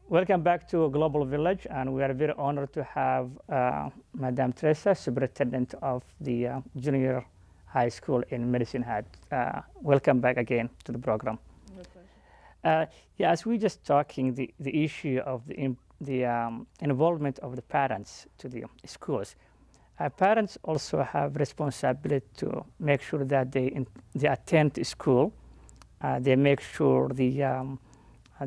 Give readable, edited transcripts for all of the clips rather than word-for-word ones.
Welcome back to Global Village, and we are very honored to have Madame Teresa, Superintendent of the Junior High School in Medicine Hat. Welcome back again to the program. My pleasure. Yeah, as we just talking, the issue of the involvement of the parents to the schools. Parents also have responsibility to make sure that they attend school. They make sure the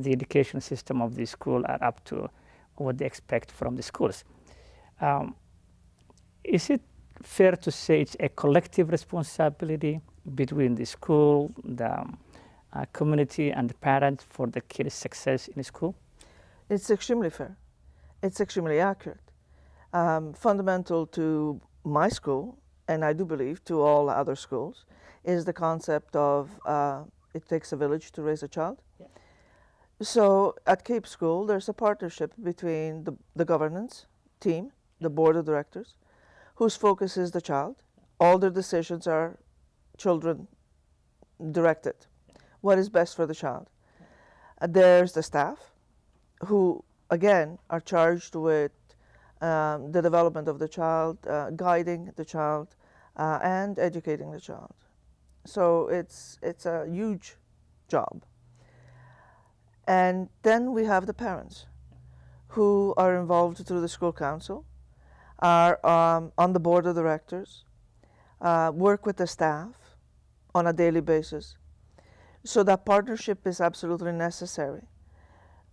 education system of the school are up to what they expect from the schools. Is it fair to say it's a collective responsibility between the school, the community, and the parents for the kids' success in school? It's extremely fair. It's extremely accurate. Fundamental to my school, and I do believe to all other schools, is the concept of it takes a village to raise a child. Yeah. So at Cape School, there's a partnership between the governance team, the board of directors, whose focus is the child. All their decisions are children directed. What is best for the child? There's the staff, who again are charged with the development of the child, guiding the child, and educating the child. So it's a huge job. And then we have the parents, who are involved through the school council, are on the board of directors, work with the staff on a daily basis. So that partnership is absolutely necessary,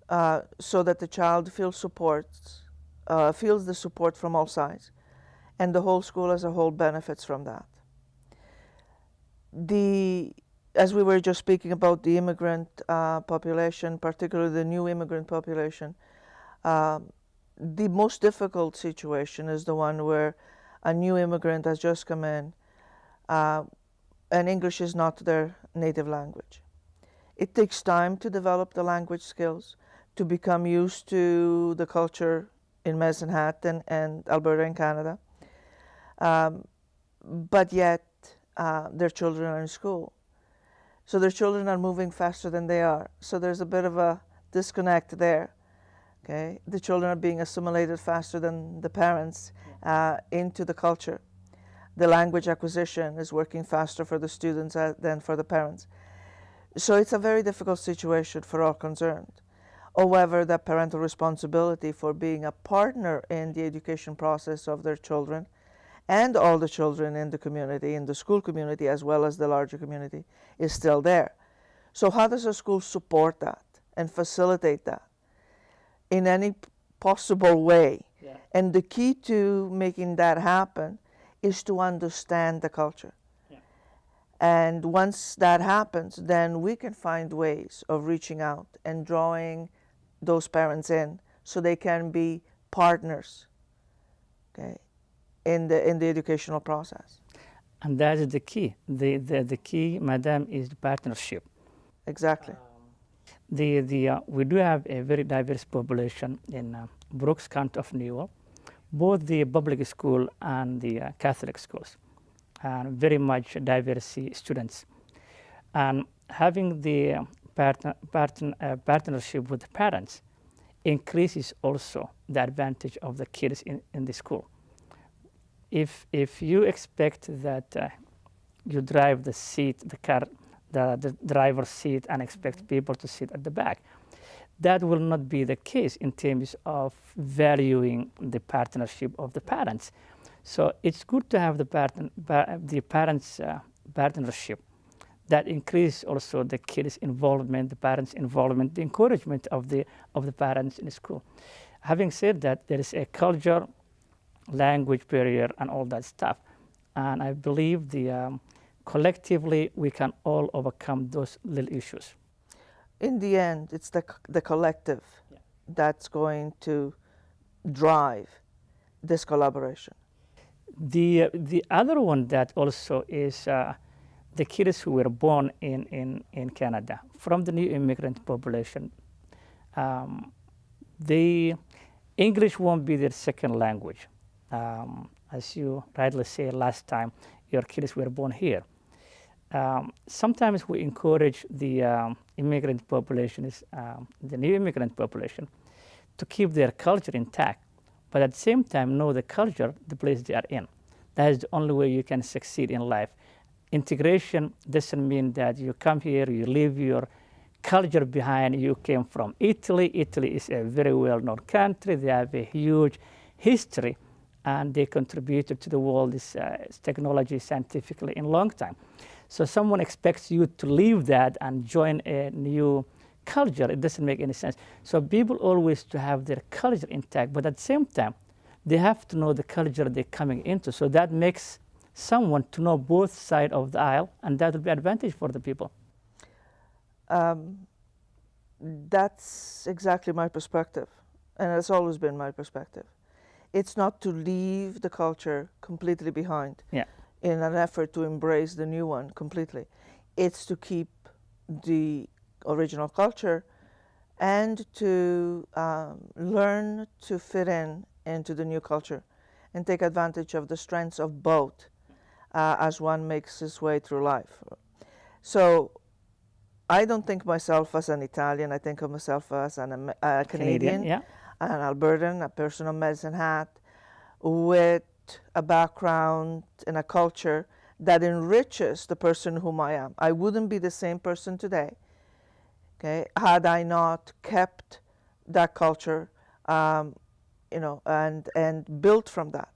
so that the child feels the support from all sides, and the whole school as a whole benefits from that. As we were just speaking about the immigrant population, particularly the new immigrant population, the most difficult situation is the one where a new immigrant has just come in, and English is not their native language. It takes time to develop the language skills, to become used to the culture in Medicine Hat and Alberta and Canada. But yet, their children are in school. So their children are moving faster than they are. So there's a bit of a disconnect there. Okay? The children are being assimilated faster than the parents into the culture. The language acquisition is working faster for the students than for the parents. So it's a very difficult situation for all concerned. However, the parental responsibility for being a partner in the education process of their children, and all the children in the community, in the school community, as well as the larger community, is still there. So how does a school support that and facilitate that in any possible way? Yeah. And the key to making that happen is to understand the culture. Yeah. And once that happens, then we can find ways of reaching out and drawing those parents in so they can be partners, okay, in the educational process. And that is the key. The key, Madam, is the partnership. Exactly. We do have a very diverse population in Brooks County of New York, both the public school and the Catholic schools, and very much diverse students. And having the partnership with the parents increases also the advantage of the kids in the school. If you expect that you drive the seat, the car, the driver's seat, and expect people to sit at the back, that will not be the case in terms of valuing the partnership of the parents. So it's good to have the parents' partnership that increase also the kids' involvement, the parents' involvement, the encouragement of the parents in school. Having said that, there is a culture, language barrier, and all that stuff, and I believe collectively we can all overcome those little issues. In the end, it's the collective that's going to drive this collaboration. The other one that also is the kids who were born in Canada from the new immigrant population. The English won't be their second language. As you rightly said last time, your kids were born here. Sometimes we encourage the immigrant population, the new immigrant population, to keep their culture intact, but at the same time know the culture, the place they are in. That is the only way you can succeed in life. Integration doesn't mean that you come here, you leave your culture behind. You came from Italy. Italy is a very well-known country. They have a huge history, and they contributed to the world's technology scientifically in a long time. So someone expects you to leave that and join a new culture. It doesn't make any sense. So people always to have their culture intact, but at the same time, they have to know the culture they're coming into. So that makes someone to know both sides of the aisle, and that will be advantage for the people. That's exactly my perspective, and it's always been my perspective. It's not to leave the culture completely behind in an effort to embrace the new one completely. It's to keep the original culture and to learn to fit into the new culture and take advantage of the strengths of both as one makes his way through life. So I don't think myself as an Italian. I think of myself as a Canadian, an Albertan, a person of medicine hat, with a background and a culture that enriches the person whom I am. I wouldn't be the same person today, okay, had I not kept that culture, and built from that.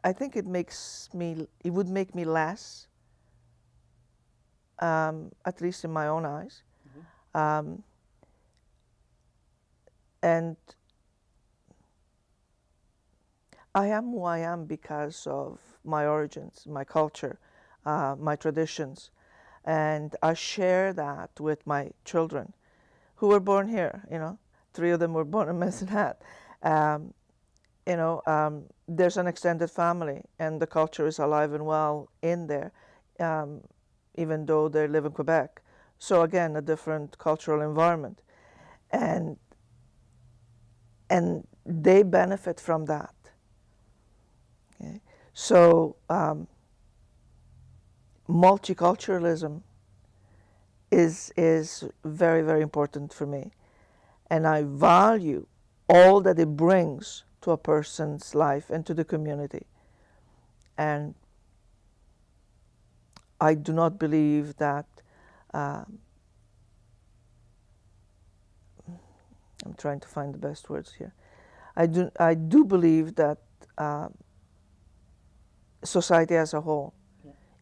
I think it would make me less, at least in my own eyes. And I am who I am because of my origins, my culture, my traditions. And I share that with my children who were born here, 3 of them were born in Medicine Hat. There's an extended family, and the culture is alive and well in there, even though they live in Quebec. So again, a different cultural environment. And they benefit from that. Okay? So multiculturalism is very, very important for me. And I value all that it brings to a person's life and to the community. And I do not believe that, I'm trying to find the best words here. I do believe that society as a whole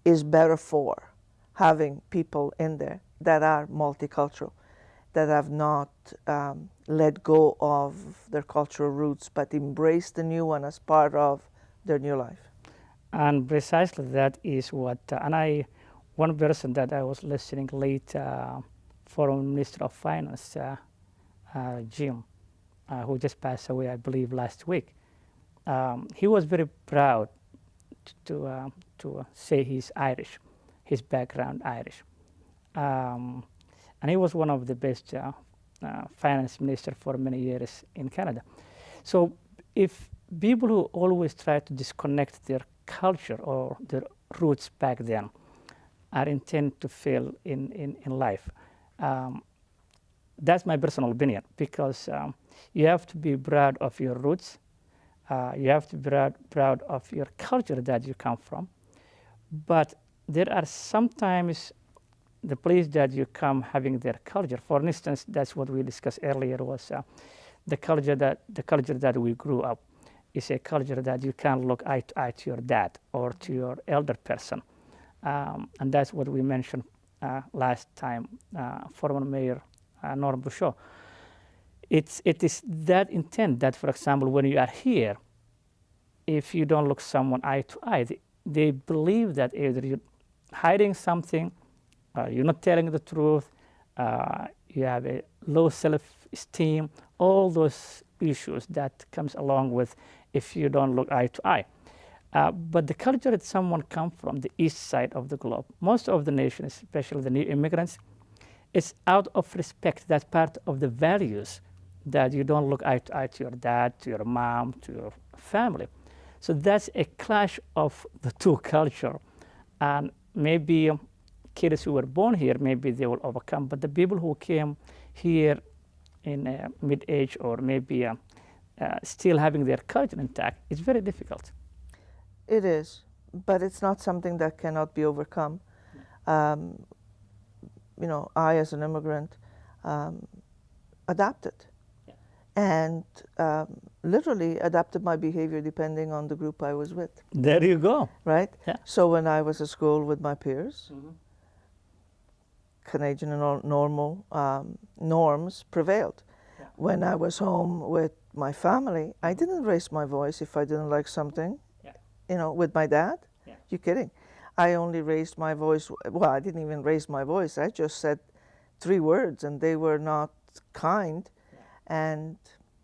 is better for having people in there that are multicultural, that have not let go of their cultural roots, but embrace the new one as part of their new life. And precisely that is what, one person that I was listening late, former Minister of Finance, Jim, who just passed away, I believe, last week. He was very proud to say he's Irish, his background Irish. And he was one of the best finance minister for many years in Canada. So if people who always try to disconnect their culture or their roots back then are intent to fail in life, that's my personal opinion, because you have to be proud of your roots. You have to be proud of your culture that you come from. But there are sometimes the place that you come having their culture. For instance, that's what we discussed earlier, was the culture that we grew up is a culture that you can't look eye to eye to your dad or to your elder person. And that's what we mentioned last time, former Mayor Norm Bouchot. It is that intent that, for example, when you are here, if you don't look someone eye to eye, they believe that either you're hiding something, you're not telling the truth, you have a low self-esteem, all those issues that comes along with if you don't look eye to eye. But the culture that someone comes from, the east side of the globe, most of the nations, especially the new immigrants, it's out of respect. That's part of the values, that you don't look eye to eye to your dad, to your mom, to your family. So that's a clash of the two cultures. And maybe kids who were born here, maybe they will overcome. But the people who came here in mid-age or maybe still having their culture intact, it's very difficult. It is, but it's not something that cannot be overcome. I, as an immigrant, adapted. Yeah. And literally adapted my behavior depending on the group I was with, There you go. right? Yeah. So when I was at school with my peers, Mm-hmm. Canadian and normal norms prevailed. Yeah. When I was home with my family, I didn't raise my voice if I didn't like something. Yeah. With my dad. Yeah. You're kidding. I only raised my voice. Well, I didn't even raise my voice. I just said 3 words, and they were not kind. Yeah. And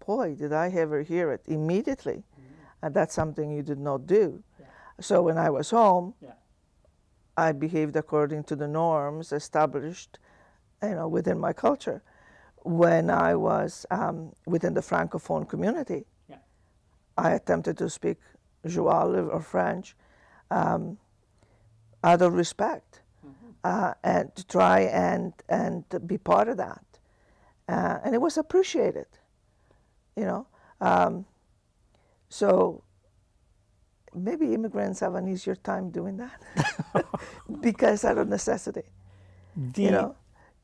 boy, did I ever hear it immediately. Mm-hmm. And that's something you did not do. Yeah. So when I was home, Yeah. I behaved according to the norms established, within my culture. When I was within the Francophone community, Yeah. I attempted to speak Joual or French out of respect, and to try and be part of that. And it was appreciated, So maybe immigrants have an easier time doing that because out of necessity,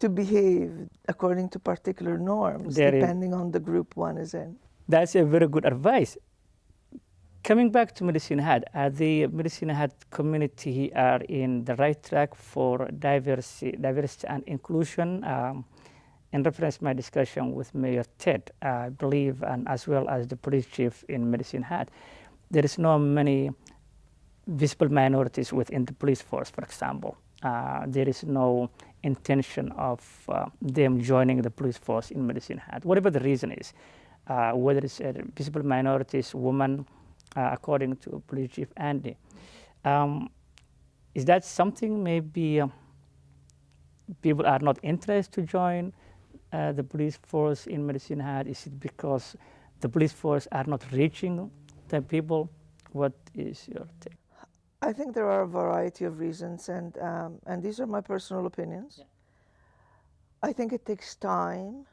to behave according to particular norms depending on the group one is in. That's a very good advice. Coming back to Medicine Hat, are the Medicine Hat community are in the right track for diversity and inclusion? In reference to my discussion with Mayor Ted, I believe, and as well as the police chief in Medicine Hat, there is not many visible minorities within the police force, for example. There is no intention of them joining the police force in Medicine Hat, whatever the reason is, whether it's visible minorities, women, according to Police Chief Andy. Is that something maybe people are not interested to join the police force in Medicine Hat? Is it because the police force are not reaching the people? What is your take? I think there are a variety of reasons, and these are my personal opinions. Yeah. I think it takes time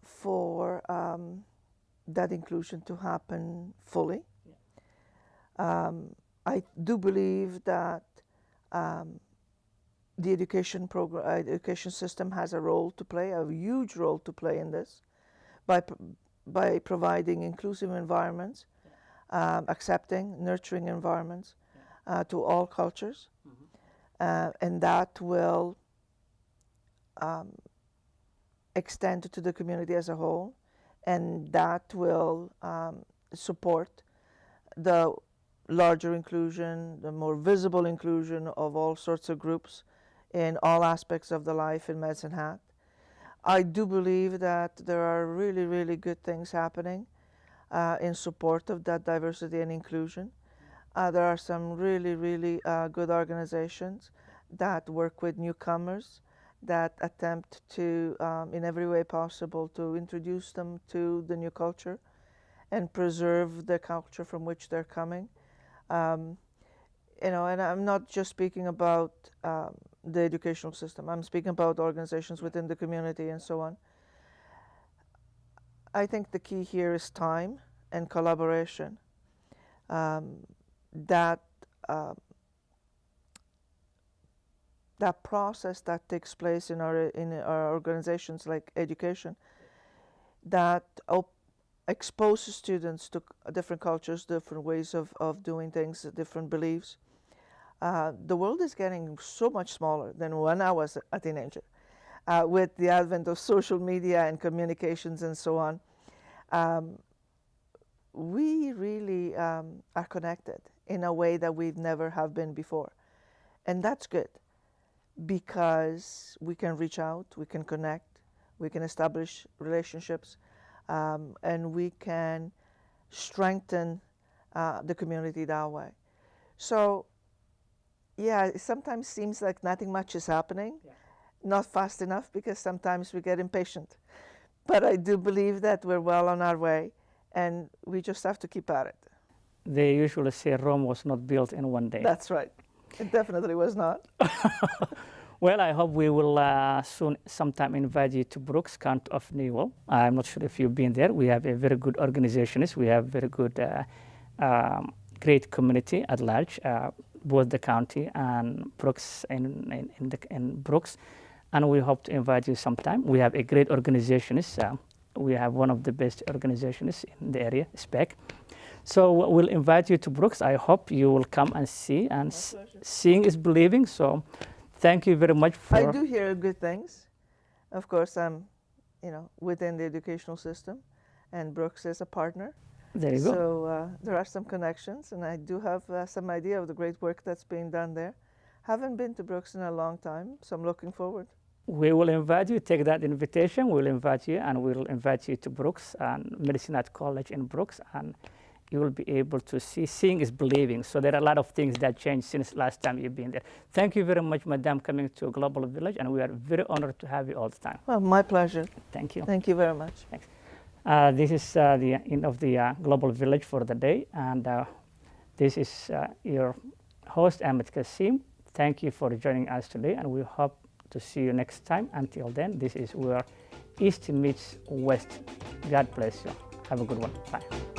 for that inclusion to happen fully. Yeah. I do believe that the education system has a role to play, a huge role to play in this, by providing inclusive environments, accepting, nurturing environments to all cultures, and that will extend to the community as a whole, and that will support the larger inclusion, the more visible inclusion of all sorts of groups in all aspects of the life in Medicine Hat. I do believe that there are really, really good things happening in support of that diversity and inclusion. There are some really, really good organizations that work with newcomers, that attempt to, in every way possible, to introduce them to the new culture and preserve the culture from which they're coming. And I'm not just speaking about the educational system. I'm speaking about organizations within the community and so on. I think the key here is time and collaboration. That process that takes place in our organizations like education, that exposes students to different cultures, different ways of doing things, different beliefs. The world is getting so much smaller than when I was a teenager. With the advent of social media and communications and so on, we really are connected in a way that we've never have been before. And that's good, because we can reach out, we can connect, we can establish relationships, and we can strengthen the community that way. So, yeah, it sometimes seems like nothing much is happening, not fast enough, because sometimes we get impatient. But I do believe that we're well on our way, and we just have to keep at it. They usually say Rome was not built in one day. That's right. It definitely was not. Well, I hope we will soon sometime invite you to Brooks, County of Newell. I'm not sure if you've been there. We have a very good organizations. We have very good, great community at large, both the county and Brooks in Brooks. And we hope to invite you sometime. We have a great organizations. We have one of the best organizations in the area, SPEC. So we'll invite you to Brooks. I hope you will come and see, and seeing is believing. So thank you very much for. I do hear good things. Of course, I'm, within the educational system, and Brooks is a partner. There you go. So there are some connections, and I do have some idea of the great work that's being done there. Haven't been to Brooks in a long time, so I'm looking forward. We will invite you. Take that invitation. We'll invite you, and we'll invite you to Brooks and Medicine at College in Brooks, and you will be able to see. Seeing is believing. So there are a lot of things that changed since last time you've been there. Thank you very much, Madam, coming to Global Village, and we are very honored to have you all the time. Well, my pleasure. Thank you. Thank you very much. Thanks. This is the end of the Global Village for the day, and this is your host, Ahmed Kasim. Thank you for joining us today, and we hope to see you next time. Until then, this is where East meets West. God bless you. Have a good one. Bye.